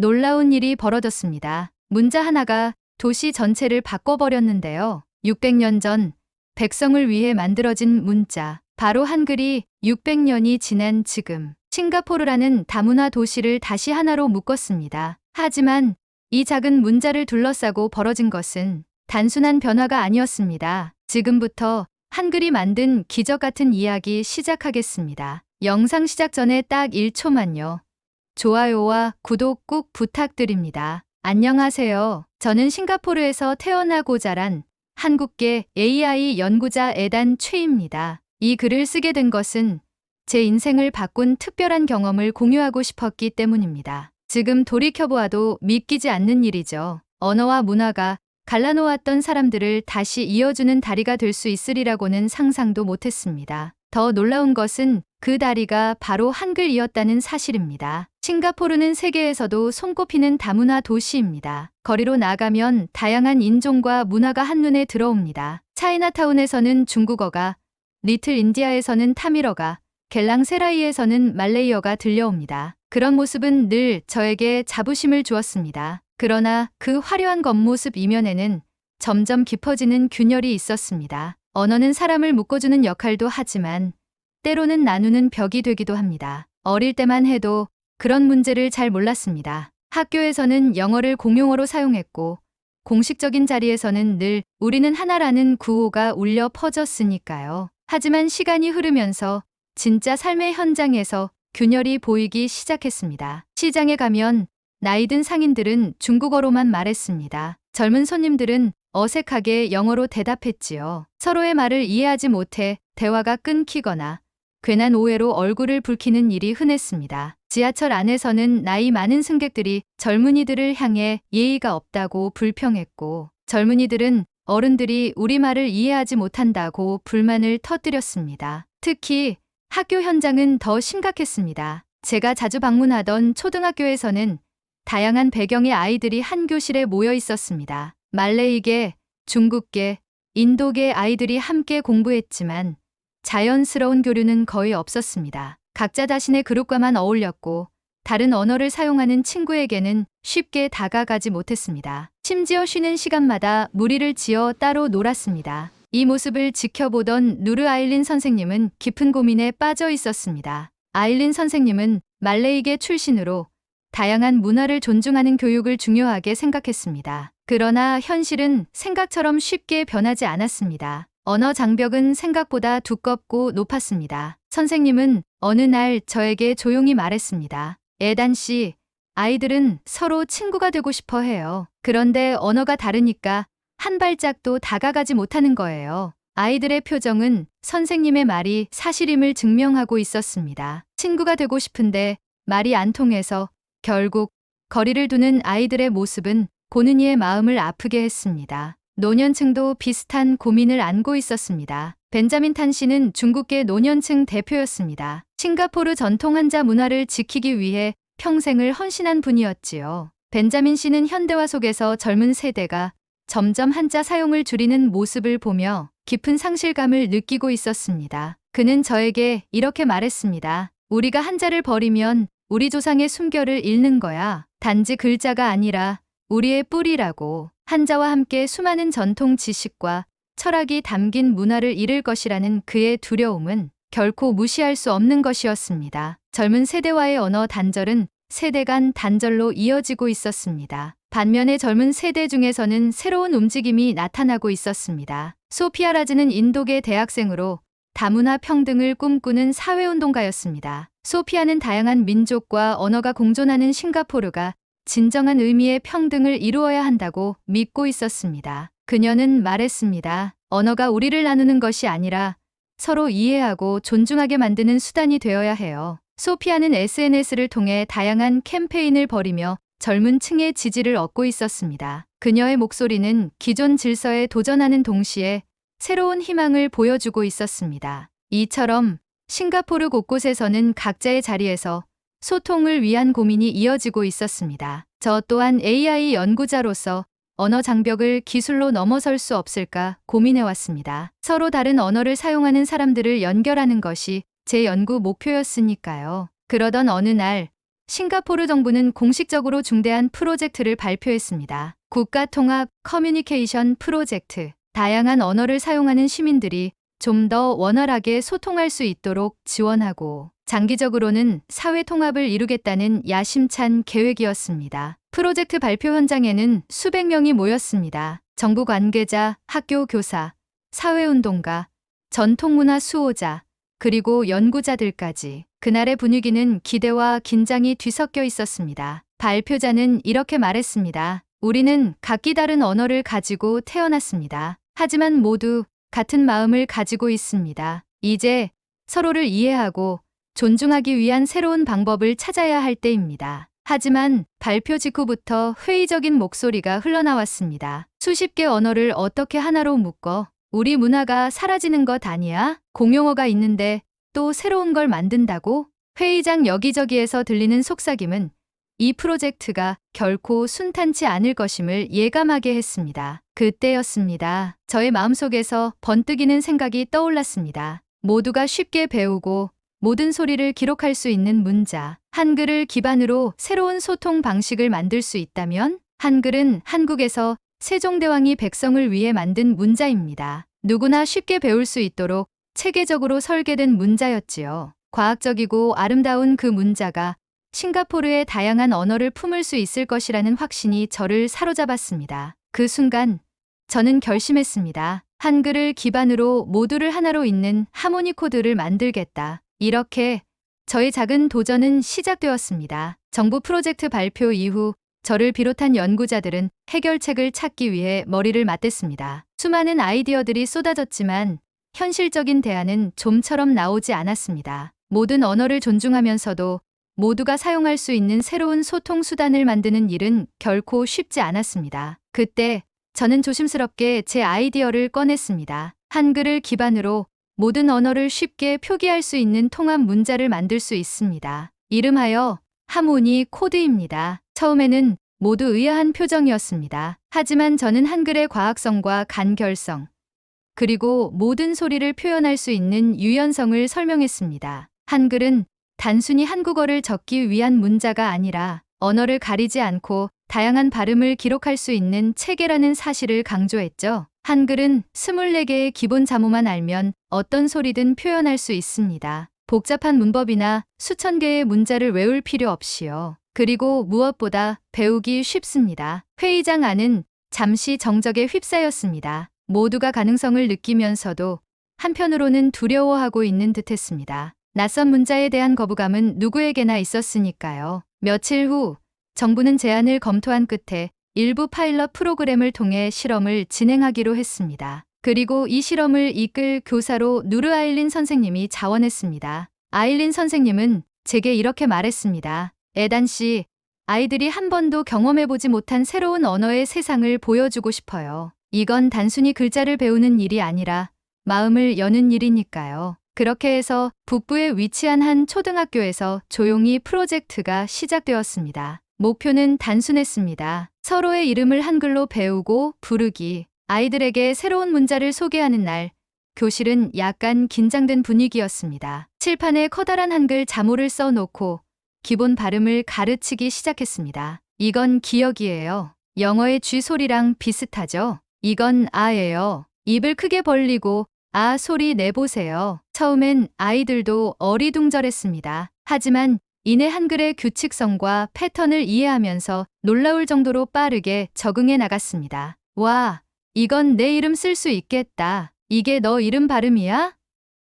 놀라운 일이 벌어졌습니다. 문자 하나가 도시 전체를 바꿔버렸는데요. 600년 전 백성을 위해 만들어진 문자. 바로 한글이 600년이 지난 지금 싱가포르라는 다문화 도시를 다시 하나로 묶었습니다. 하지만 이 작은 문자를 둘러싸고 벌어진 것은 단순한 변화가 아니었습니다. 지금부터 한글이 만든 기적 같은 이야기 시작하겠습니다. 영상 시작 전에 딱 1초만요. 좋아요와 구독 꾹 부탁드립니다. 안녕하세요. 저는 싱가포르에서 태어나고 자란 한국계 AI 연구자 에단 최입니다. 이 글을 쓰게 된 것은 제 인생을 바꾼 특별한 경험을 공유하고 싶었기 때문입니다. 지금 돌이켜보아도 믿기지 않는 일이죠. 언어와 문화가 갈라놓았던 사람들을 다시 이어주는 다리가 될 수 있으리라고는 상상도 못했습니다. 더 놀라운 것은 그 다리가 바로 한글이었다는 사실입니다. 싱가포르는 세계에서도 손꼽히는 다문화 도시입니다. 거리로 나가면 다양한 인종과 문화가 한눈에 들어옵니다. 차이나타운에서는 중국어가, 리틀 인디아에서는 타밀어가, 겔랑세라이에서는 말레이어가 들려옵니다. 그런 모습은 늘 저에게 자부심을 주었습니다. 그러나 그 화려한 겉모습 이면에는 점점 깊어지는 균열이 있었습니다. 언어는 사람을 묶어주는 역할도 하지만 때로는 나누는 벽이 되기도 합니다. 어릴 때만 해도 그런 문제를 잘 몰랐습니다. 학교에서는 영어를 공용어로 사용했고 공식적인 자리에서는 늘 우리는 하나라는 구호가 울려 퍼졌으니까요. 하지만 시간이 흐르면서 진짜 삶의 현장에서 균열이 보이기 시작했습니다. 시장에 가면 나이 든 상인들은 중국어로만 말했습니다. 젊은 손님들은 어색하게 영어로 대답했지요. 서로의 말을 이해하지 못해 대화가 끊기거나 괜한 오해로 얼굴을 붉히는 일이 흔했습니다. 지하철 안에서는 나이 많은 승객들이 젊은이들을 향해 예의가 없다고 불평했고 젊은이들은 어른들이 우리말을 이해하지 못한다고 불만을 터뜨렸습니다. 특히 학교 현장은 더 심각했습니다. 제가 자주 방문하던 초등학교에서는 다양한 배경의 아이들이 한 교실에 모여 있었습니다. 말레이계, 중국계, 인도계 아이들이 함께 공부했지만 자연스러운 교류는 거의 없었습니다. 각자 자신의 그룹과만 어울렸고 다른 언어를 사용하는 친구에게는 쉽게 다가가지 못했습니다. 심지어 쉬는 시간마다 무리를 지어 따로 놀았습니다. 이 모습을 지켜보던 누르 아일린 선생님은 깊은 고민에 빠져 있었습니다. 아일린 선생님은 말레이계 출신으로 다양한 문화를 존중하는 교육을 중요하게 생각했습니다. 그러나 현실은 생각처럼 쉽게 변하지 않았습니다. 언어 장벽은 생각보다 두껍고 높았습니다. 선생님은 어느 날 저에게 조용히 말했습니다. 에단 씨, 아이들은 서로 친구가 되고 싶어 해요. 그런데 언어가 다르니까 한 발짝도 다가가지 못하는 거예요. 아이들의 표정은 선생님의 말이 사실임을 증명하고 있었습니다. 친구가 되고 싶은데 말이 안 통해서 결국 거리를 두는 아이들의 모습은 고는이의 마음을 아프게 했습니다. 노년층도 비슷한 고민을 안고 있었습니다. 벤자민 탄 씨는 중국계 노년층 대표였습니다. 싱가포르 전통 한자 문화를 지키기 위해 평생을 헌신한 분이었지요. 벤자민 씨는 현대화 속에서 젊은 세대가 점점 한자 사용을 줄이는 모습을 보며 깊은 상실감을 느끼고 있었습니다. 그는 저에게 이렇게 말했습니다. 우리가 한자를 버리면 우리 조상의 숨결을 잃는 거야. 단지 글자가 아니라 우리의 뿌리라고. 한자와 함께 수많은 전통 지식과 철학이 담긴 문화를 잃을 것이라는 그의 두려움은 결코 무시할 수 없는 것이었습니다. 젊은 세대와의 언어 단절은 세대 간 단절로 이어지고 있었습니다. 반면에 젊은 세대 중에서는 새로운 움직임이 나타나고 있었습니다. 소피아 라즈는 인도계 대학생으로 다문화 평등을 꿈꾸는 사회운동가였습니다. 소피아는 다양한 민족과 언어가 공존하는 싱가포르가 진정한 의미의 평등을 이루어야 한다고 믿고 있었습니다. 그녀는 말했습니다. 언어가 우리를 나누는 것이 아니라 서로 이해하고 존중하게 만드는 수단이 되어야 해요. 소피아는 SNS를 통해 다양한 캠페인을 벌이며 젊은 층의 지지를 얻고 있었습니다. 그녀의 목소리는 기존 질서에 도전하는 동시에 새로운 희망을 보여주고 있었습니다. 이처럼 싱가포르 곳곳에서는 각자의 자리에서 소통을 위한 고민이 이어지고 있었습니다. 저 또한 AI 연구자로서 언어 장벽을 기술로 넘어설 수 없을까 고민해왔습니다. 서로 다른 언어를 사용하는 사람들을 연결하는 것이 제 연구 목표였으니까요. 그러던 어느 날 싱가포르 정부는 공식적으로 중대한 프로젝트를 발표했습니다. 국가통합 커뮤니케이션 프로젝트. 다양한 언어를 사용하는 시민들이 좀 더 원활하게 소통할 수 있도록 지원하고 장기적으로는 사회 통합을 이루겠다는 야심찬 계획이었습니다. 프로젝트 발표 현장에는 수백 명이 모였습니다. 정부 관계자, 학교 교사, 사회운동가, 전통문화 수호자, 그리고 연구자들까지. 그날의 분위기는 기대와 긴장이 뒤섞여 있었습니다. 발표자는 이렇게 말했습니다. 우리는 각기 다른 언어를 가지고 태어났습니다. 하지만 모두 같은 마음을 가지고 있습니다. 이제 서로를 이해하고 존중하기 위한 새로운 방법을 찾아야 할 때입니다. 하지만 발표 직후부터 회의적인 목소리가 흘러나왔습니다. 수십 개 언어를 어떻게 하나로 묶어? 우리 문화가 사라지는 것 아니야? 공용어가 있는데 또 새로운 걸 만든다고? 회의장 여기저기에서 들리는 속삭임은 이 프로젝트가 결코 순탄치 않을 것임을 예감하게 했습니다. 그때였습니다. 저의 마음속에서 번뜩이는 생각이 떠올랐습니다. 모두가 쉽게 배우고 모든 소리를 기록할 수 있는 문자. 한글을 기반으로 새로운 소통 방식을 만들 수 있다면? 한글은 한국에서 세종대왕이 백성을 위해 만든 문자입니다. 누구나 쉽게 배울 수 있도록 체계적으로 설계된 문자였지요. 과학적이고 아름다운 그 문자가 싱가포르의 다양한 언어를 품을 수 있을 것이라는 확신이 저를 사로잡았습니다. 그 순간 저는 결심했습니다. 한글을 기반으로 모두를 하나로 잇는 하모니 코드를 만들겠다. 이렇게 저의 작은 도전은 시작되었습니다. 정부 프로젝트 발표 이후 저를 비롯한 연구자들은 해결책을 찾기 위해 머리를 맞댔습니다. 수많은 아이디어들이 쏟아졌지만 현실적인 대안은 좀처럼 나오지 않았습니다. 모든 언어를 존중하면서도 모두가 사용할 수 있는 새로운 소통 수단을 만드는 일은 결코 쉽지 않았습니다. 그때 저는 조심스럽게 제 아이디어를 꺼냈습니다. 한글을 기반으로 모든 언어를 쉽게 표기할 수 있는 통합 문자를 만들 수 있습니다. 이름하여 하모니 코드입니다. 처음에는 모두 의아한 표정이었습니다. 하지만 저는 한글의 과학성과 간결성, 그리고 모든 소리를 표현할 수 있는 유연성을 설명했습니다. 한글은 단순히 한국어를 적기 위한 문자가 아니라 언어를 가리지 않고 다양한 발음을 기록할 수 있는 체계라는 사실을 강조했죠. 한글은 24개의 기본 자모만 알면 어떤 소리든 표현할 수 있습니다. 복잡한 문법이나 수천 개의 문자를 외울 필요 없이요. 그리고 무엇보다 배우기 쉽습니다. 회의장 안은 잠시 정적에 휩싸였습니다. 모두가 가능성을 느끼면서도 한편으로는 두려워하고 있는 듯했습니다. 낯선 문자에 대한 거부감은 누구에게나 있었으니까요. 며칠 후 정부는 제안을 검토한 끝에 일부 파일럿 프로그램을 통해 실험을 진행하기로 했습니다. 그리고 이 실험을 이끌 교사로 누르 아일린 선생님이 자원했습니다. 아일린 선생님은 제게 이렇게 말했습니다. 에단 씨, 아이들이 한 번도 경험해보지 못한 새로운 언어의 세상을 보여주고 싶어요. 이건 단순히 글자를 배우는 일이 아니라 마음을 여는 일이니까요. 그렇게 해서 북부에 위치한 한 초등학교에서 조용히 프로젝트가 시작되었습니다. 목표는 단순했습니다. 서로의 이름을 한글로 배우고 부르기. 아이들에게 새로운 문자를 소개하는 날, 교실은 약간 긴장된 분위기였습니다. 칠판에 커다란 한글 자모를 써놓고 기본 발음을 가르치기 시작했습니다. 이건 기억이에요. 영어의 G 소리랑 비슷하죠? 이건 아예요. 입을 크게 벌리고 아 소리 내보세요. 처음엔 아이들도 어리둥절했습니다. 하지만 이내 한글의 규칙성과 패턴을 이해하면서 놀라울 정도로 빠르게 적응해 나갔습니다. 와, 이건 내 이름 쓸 수 있겠다. 이게 너 이름 발음이야?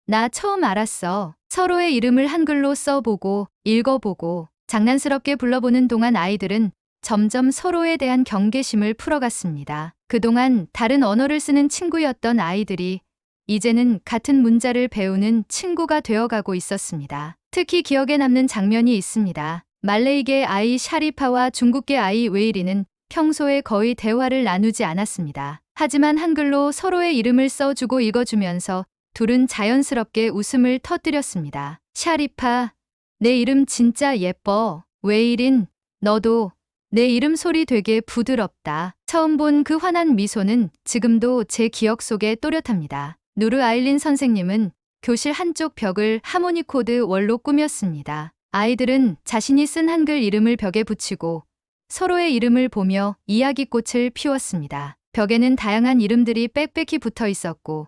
나 처음 알았어. 서로의 이름을 한글로 써보고 읽어보고 장난스럽게 불러보는 동안 아이들은 점점 서로에 대한 경계심을 풀어갔습니다. 그동안 다른 언어를 쓰는 친구였던 아이들이 이제는 같은 문자를 배우는 친구가 되어가고 있었습니다. 특히 기억에 남는 장면이 있습니다. 말레이계 아이 샤리파와 중국계 아이 웨이리는 평소에 거의 대화를 나누지 않았습니다. 하지만 한글로 서로의 이름을 써주고 읽어주면서 둘은 자연스럽게 웃음을 터뜨렸습니다. 샤리파, 내 이름 진짜 예뻐. 웨이린, 너도 내 이름 소리 되게 부드럽다. 처음 본 그 환한 미소는 지금도 제 기억 속에 또렷합니다. 누르 아일린 선생님은 교실 한쪽 벽을 하모니 코드 월로 꾸몄습니다. 아이들은 자신이 쓴 한글 이름을 벽에 붙이고 서로의 이름을 보며 이야기꽃을 피웠습니다. 벽에는 다양한 이름들이 빽빽히 붙어 있었고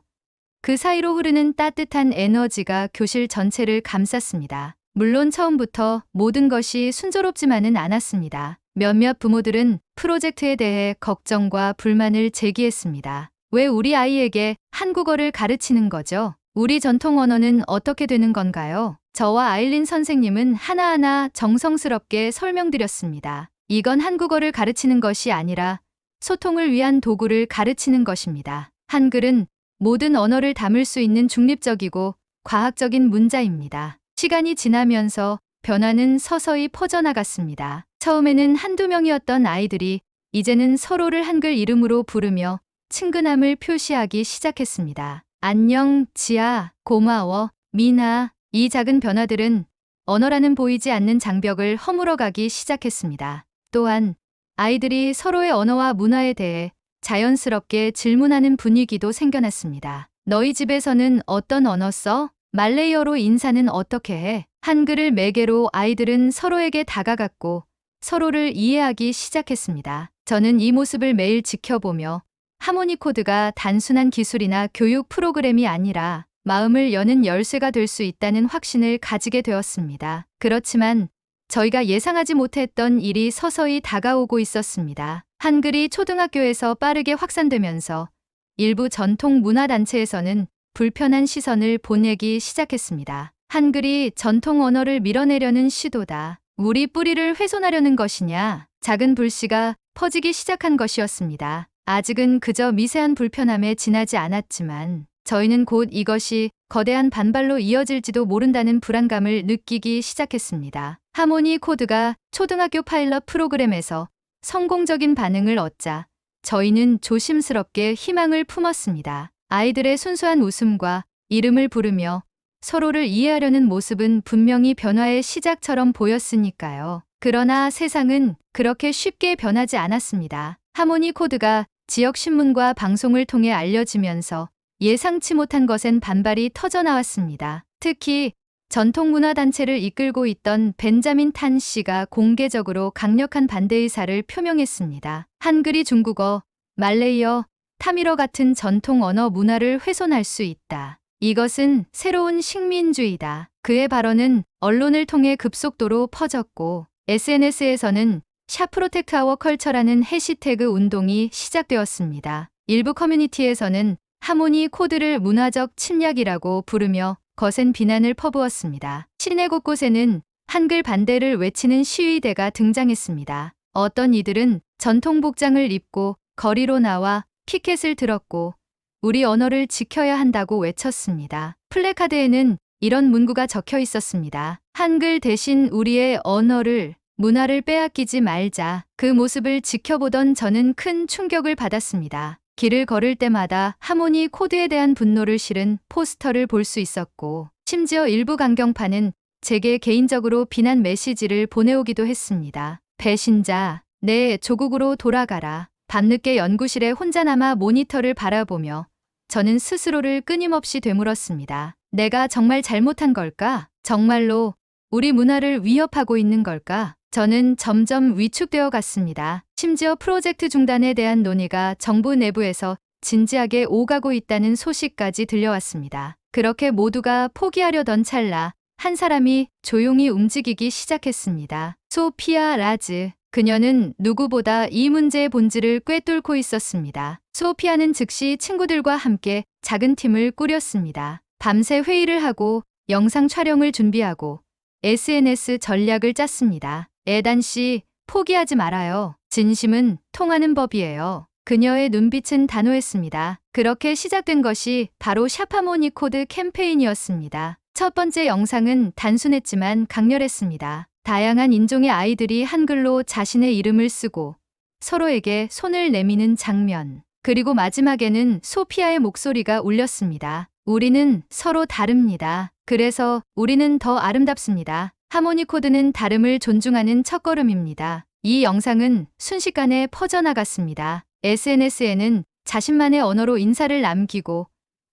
그 사이로 흐르는 따뜻한 에너지가 교실 전체를 감쌌습니다. 물론 처음부터 모든 것이 순조롭지만은 않았습니다. 몇몇 부모들은 프로젝트에 대해 걱정과 불만을 제기했습니다. 왜 우리 아이에게 한국어를 가르치는 거죠? 우리 전통 언어는 어떻게 되는 건가요? 저와 아일린 선생님은 하나하나 정성스럽게 설명드렸습니다. 이건 한국어를 가르치는 것이 아니라 소통을 위한 도구를 가르치는 것입니다. 한글은 모든 언어를 담을 수 있는 중립적이고 과학적인 문자입니다. 시간이 지나면서 변화는 서서히 퍼져나갔습니다. 처음에는 한두 명이었던 아이들이 이제는 서로를 한글 이름으로 부르며 친근함을 표시하기 시작했습니다. 안녕, 지아, 고마워, 미나. 이 작은 변화들은 언어라는 보이지 않는 장벽을 허물어가기 시작했습니다. 또한 아이들이 서로의 언어와 문화에 대해 자연스럽게 질문하는 분위기도 생겨났습니다. 너희 집에서는 어떤 언어 써? 말레이어로 인사는 어떻게 해? 한글을 매개로 아이들은 서로에게 다가갔고 서로를 이해하기 시작했습니다. 저는 이 모습을 매일 지켜보며 하모니 코드가 단순한 기술이나 교육 프로그램이 아니라 마음을 여는 열쇠가 될 수 있다는 확신을 가지게 되었습니다. 그렇지만 저희가 예상하지 못했던 일이 서서히 다가오고 있었습니다. 한글이 초등학교에서 빠르게 확산되면서 일부 전통 문화단체에서는 불편한 시선을 보내기 시작했습니다. 한글이 전통 언어를 밀어내려는 시도다. 우리 뿌리를 훼손하려는 것이냐? 작은 불씨가 퍼지기 시작한 것이었습니다. 아직은 그저 미세한 불편함에 지나지 않았지만 저희는 곧 이것이 거대한 반발로 이어질지도 모른다는 불안감을 느끼기 시작했습니다. 하모니 코드가 초등학교 파일럿 프로그램에서 성공적인 반응을 얻자 저희는 조심스럽게 희망을 품었습니다. 아이들의 순수한 웃음과 이름을 부르며 서로를 이해하려는 모습은 분명히 변화의 시작처럼 보였으니까요. 그러나 세상은 그렇게 쉽게 변하지 않았습니다. 하모니 코드가 지역 신문과 방송을 통해 알려지면서 예상치 못한 것엔 반발이 터져나왔습니다. 특히 전통문화단체를 이끌고 있던 벤자민 탄 씨가 공개적으로 강력한 반대 의사를 표명했습니다. 한글이 중국어, 말레이어, 타밀어 같은 전통 언어 문화를 훼손할 수 있다. 이것은 새로운 식민주의다. 그의 발언은 언론을 통해 급속도로 퍼졌고 SNS에서는 샤프로텍트 아워 컬처라는 해시태그 운동이 시작되었습니다. 일부 커뮤니티에서는 하모니 코드를 문화적 침략이라고 부르며 거센 비난을 퍼부었습니다. 시내 곳곳에는 한글 반대를 외치는 시위대가 등장했습니다. 어떤 이들은 전통 복장을 입고 거리로 나와 피켓을 들었고 우리 언어를 지켜야 한다고 외쳤습니다. 플래카드에는 이런 문구가 적혀 있었습니다. 한글 대신 우리의 언어를, 문화를 빼앗기지 말자. 그 모습을 지켜보던 저는 큰 충격을 받았습니다. 길을 걸을 때마다 하모니 코드에 대한 분노를 실은 포스터를 볼 수 있었고 심지어 일부 강경파는 제게 개인적으로 비난 메시지를 보내오기도 했습니다. 배신자, 내 조국으로 돌아가라. 밤늦게 연구실에 혼자 남아 모니터를 바라보며 저는 스스로를 끊임없이 되물었습니다. 내가 정말 잘못한 걸까? 정말로 우리 문화를 위협하고 있는 걸까? 저는 점점 위축되어 갔습니다. 심지어 프로젝트 중단에 대한 논의가 정부 내부에서 진지하게 오가고 있다는 소식까지 들려왔습니다. 그렇게 모두가 포기하려던 찰나 한 사람이 조용히 움직이기 시작했습니다. 소피아 라즈. 그녀는 누구보다 이 문제의 본질을 꿰뚫고 있었습니다. 소피아는 즉시 친구들과 함께 작은 팀을 꾸렸습니다. 밤새 회의를 하고 영상 촬영을 준비하고 SNS 전략을 짰습니다. 에단 씨, 포기하지 말아요. 진심은 통하는 법이에요. 그녀의 눈빛은 단호했습니다. 그렇게 시작된 것이 바로 샤파모니 코드 캠페인이었습니다. 첫 번째 영상은 단순했지만 강렬했습니다. 다양한 인종의 아이들이 한글로 자신의 이름을 쓰고 서로에게 손을 내미는 장면. 그리고 마지막에는 소피아의 목소리가 울렸습니다. 우리는 서로 다릅니다. 그래서 우리는 더 아름답습니다. 하모니 코드는 다름을 존중하는 첫걸음입니다. 이 영상은 순식간에 퍼져나갔습니다. SNS에는 자신만의 언어로 인사를 남기고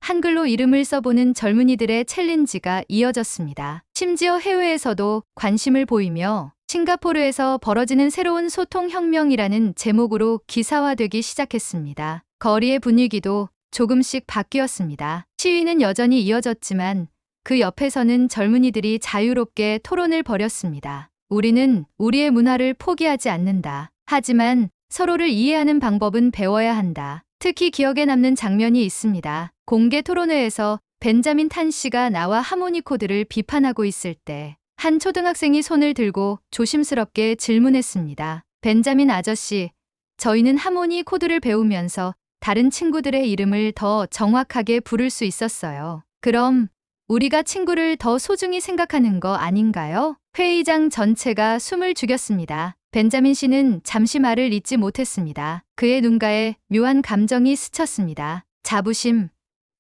한글로 이름을 써보는 젊은이들의 챌린지가 이어졌습니다. 심지어 해외에서도 관심을 보이며 싱가포르에서 벌어지는 새로운 소통혁명이라는 제목으로 기사화되기 시작했습니다. 거리의 분위기도 조금씩 바뀌었습니다. 시위는 여전히 이어졌지만 그 옆에서는 젊은이들이 자유롭게 토론을 벌였습니다. 우리는 우리의 문화를 포기하지 않는다. 하지만 서로를 이해하는 방법은 배워야 한다. 특히 기억에 남는 장면이 있습니다. 공개 토론회에서 벤자민 탄 씨가 나와 하모니 코드를 비판하고 있을 때 한 초등학생이 손을 들고 조심스럽게 질문했습니다. 벤자민 아저씨, 저희는 하모니 코드를 배우면서 다른 친구들의 이름을 더 정확하게 부를 수 있었어요. 그럼 우리가 친구를 더 소중히 생각하는 거 아닌가요? 회의장 전체가 숨을 죽였습니다. 벤자민 씨는 잠시 말을 잇지 못했습니다. 그의 눈가에 묘한 감정이 스쳤습니다. 자부심,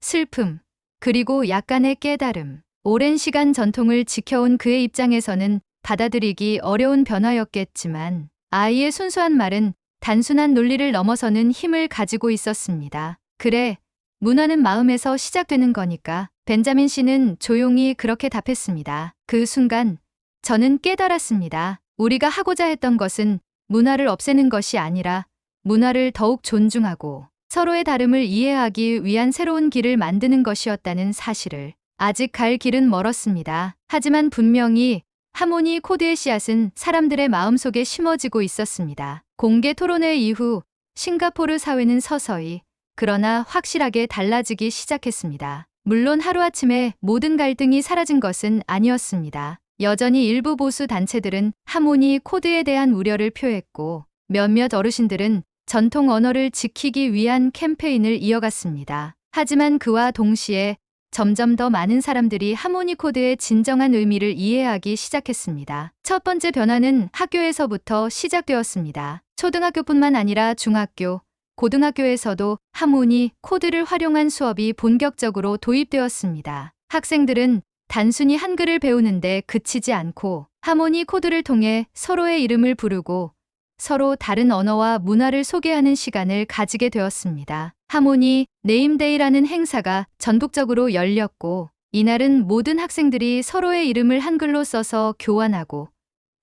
슬픔, 그리고 약간의 깨달음. 오랜 시간 전통을 지켜온 그의 입장에서는 받아들이기 어려운 변화였겠지만 아이의 순수한 말은 단순한 논리를 넘어서는 힘을 가지고 있었습니다. 그래, 문화는 마음에서 시작되는 거니까. 벤자민 씨는 조용히 그렇게 답했습니다. 그 순간 저는 깨달았습니다. 우리가 하고자 했던 것은 문화를 없애는 것이 아니라 문화를 더욱 존중하고 서로의 다름을 이해하기 위한 새로운 길을 만드는 것이었다는 사실을. 아직 갈 길은 멀었습니다. 하지만 분명히 하모니 코드의 씨앗은 사람들의 마음속에 심어지고 있었습니다. 공개 토론회 이후 싱가포르 사회는 서서히 그러나 확실하게 달라지기 시작했습니다. 물론 하루아침에 모든 갈등이 사라진 것은 아니었습니다. 여전히 일부 보수 단체들은 하모니 코드에 대한 우려를 표했고 몇몇 어르신들은 전통 언어를 지키기 위한 캠페인을 이어갔습니다. 하지만 그와 동시에 점점 더 많은 사람들이 하모니 코드의 진정한 의미를 이해하기 시작했습니다. 첫 번째 변화는 학교에서부터 시작되었습니다. 초등학교뿐만 아니라 중학교, 고등학교에서도 하모니 코드를 활용한 수업이 본격적으로 도입되었습니다. 학생들은 단순히 한글을 배우는데 그치지 않고 하모니 코드를 통해 서로의 이름을 부르고 서로 다른 언어와 문화를 소개하는 시간을 가지게 되었습니다. 하모니 네임데이라는 행사가 전국적으로 열렸고 이날은 모든 학생들이 서로의 이름을 한글로 써서 교환하고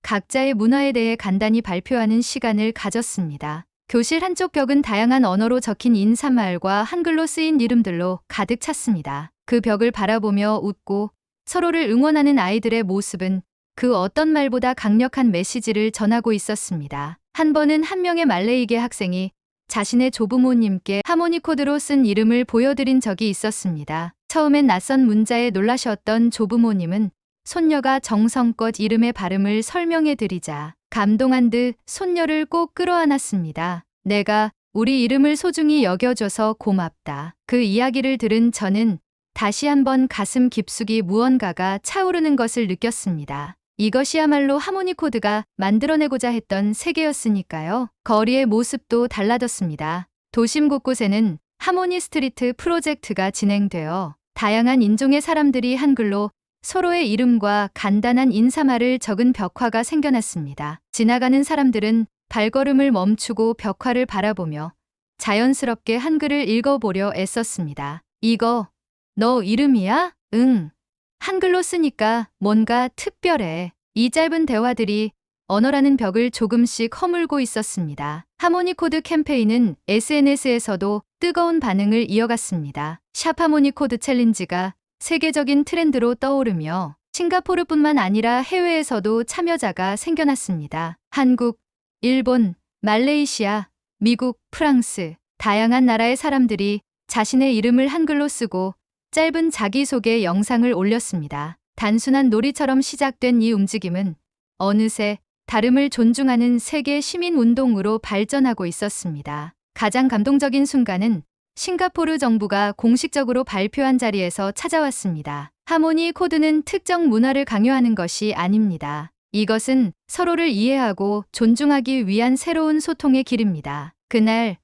각자의 문화에 대해 간단히 발표하는 시간을 가졌습니다. 교실 한쪽 벽은 다양한 언어로 적힌 인사말과 한글로 쓰인 이름들로 가득 찼습니다. 그 벽을 바라보며 웃고 서로를 응원하는 아이들의 모습은 그 어떤 말보다 강력한 메시지를 전하고 있었습니다. 한 번은 한 명의 말레이계 학생이 자신의 조부모님께 하모니 코드로 쓴 이름을 보여드린 적이 있었습니다. 처음엔 낯선 문자에 놀라셨던 조부모님은 손녀가 정성껏 이름의 발음을 설명해 드리자 감동한 듯 손녀를 꼭 끌어안았습니다. 내가 우리 이름을 소중히 여겨줘서 고맙다. 그 이야기를 들은 저는 다시 한번 가슴 깊숙이 무언가가 차오르는 것을 느꼈습니다. 이것이야말로 하모니 코드가 만들어내고자 했던 세계였으니까요. 거리의 모습도 달라졌습니다. 도심 곳곳에는 하모니 스트리트 프로젝트가 진행되어 다양한 인종의 사람들이 한글로 서로의 이름과 간단한 인사말을 적은 벽화가 생겨났습니다. 지나가는 사람들은 발걸음을 멈추고 벽화를 바라보며 자연스럽게 한글을 읽어보려 애썼습니다. 이거 너 이름이야? 응. 한글로 쓰니까 뭔가 특별해. 이 짧은 대화들이 언어라는 벽을 조금씩 허물고 있었습니다. 하모니 코드 캠페인은 SNS에서도 뜨거운 반응을 이어갔습니다. 샵 하모니 코드 챌린지가 세계적인 트렌드로 떠오르며 싱가포르뿐만 아니라 해외에서도 참여자가 생겨났습니다. 한국, 일본, 말레이시아, 미국, 프랑스, 다양한 나라의 사람들이 자신의 이름을 한글로 쓰고 짧은 자기소개 영상을 올렸습니다. 단순한 놀이처럼 시작된 이 움직임은 어느새 다름을 존중하는 세계 시민 운동으로 발전하고 있었습니다. 가장 감동적인 순간은 싱가포르 정부가 공식적으로 발표한 자리에서 찾아왔습니다. 하모니 코드는 특정 문화를 강요하는 것이 아닙니다. 이것은 서로를 이해하고 존중하기 위한 새로운 소통의 길입니다. 그날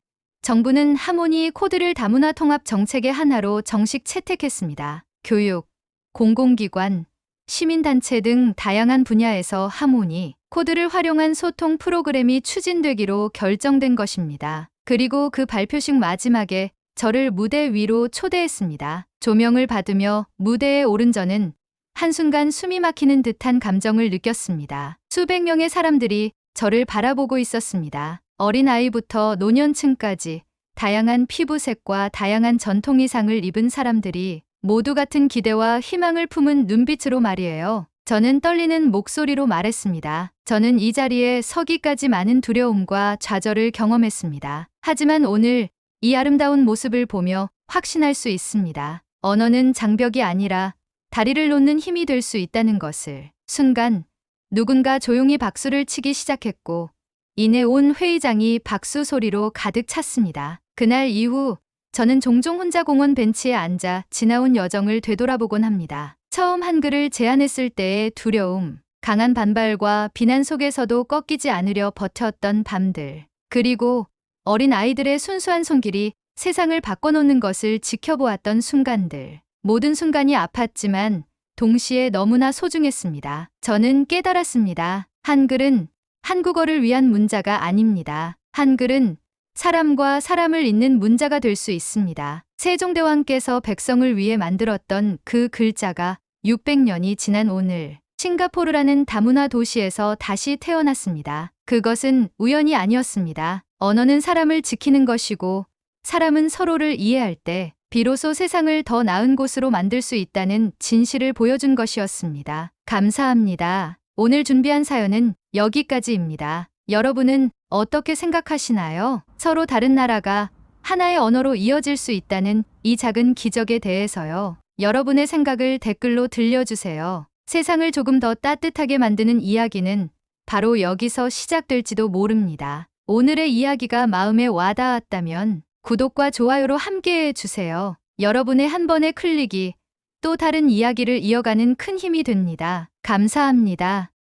정부는 하모니 코드를 다문화 통합 정책의 하나로 정식 채택했습니다. 교육, 공공기관, 시민단체 등 다양한 분야에서 하모니 코드를 활용한 소통 프로그램이 추진되기로 결정된 것입니다. 그리고 그 발표식 마지막에 저를 무대 위로 초대했습니다. 조명을 받으며 무대에 오른 저는 한순간 숨이 막히는 듯한 감정을 느꼈습니다. 수백 명의 사람들이 저를 바라보고 있었습니다. 어린아이부터 노년층까지 다양한 피부색과 다양한 전통 의상을 입은 사람들이 모두 같은 기대와 희망을 품은 눈빛으로 말이에요. 저는 떨리는 목소리로 말했습니다. 저는 이 자리에 서기까지 많은 두려움과 좌절을 경험했습니다. 하지만 오늘 이 아름다운 모습을 보며 확신할 수 있습니다. 언어는 장벽이 아니라 다리를 놓는 힘이 될 수 있다는 것을. 순간 누군가 조용히 박수를 치기 시작했고 이내 온 회의장이 박수 소리로 가득 찼습니다. 그날 이후 저는 종종 혼자 공원 벤치에 앉아 지나온 여정을 되돌아보곤 합니다. 처음 한글을 제안했을 때의 두려움, 강한 반발과 비난 속에서도 꺾이지 않으려 버텼던 밤들, 그리고 어린 아이들의 순수한 손길이 세상을 바꿔놓는 것을 지켜보았던 순간들. 모든 순간이 아팠지만 동시에 너무나 소중했습니다. 저는 깨달았습니다. 한글은 한국어를 위한 문자가 아닙니다. 한글은 사람과 사람을 잇는 문자가 될 수 있습니다. 세종대왕께서 백성을 위해 만들었던 그 글자가 600년이 지난 오늘 싱가포르라는 다문화 도시에서 다시 태어났습니다. 그것은 우연이 아니었습니다. 언어는 사람을 지키는 것이고 사람은 서로를 이해할 때 비로소 세상을 더 나은 곳으로 만들 수 있다는 진실을 보여준 것이었습니다. 감사합니다. 오늘 준비한 사연은 여기까지입니다. 여러분은 어떻게 생각하시나요? 서로 다른 나라가 하나의 언어로 이어질 수 있다는 이 작은 기적에 대해서요. 여러분의 생각을 댓글로 들려주세요. 세상을 조금 더 따뜻하게 만드는 이야기는 바로 여기서 시작될지도 모릅니다. 오늘의 이야기가 마음에 와닿았다면 구독과 좋아요로 함께해 주세요. 여러분의 한 번의 클릭이 또 다른 이야기를 이어가는 큰 힘이 됩니다. 감사합니다.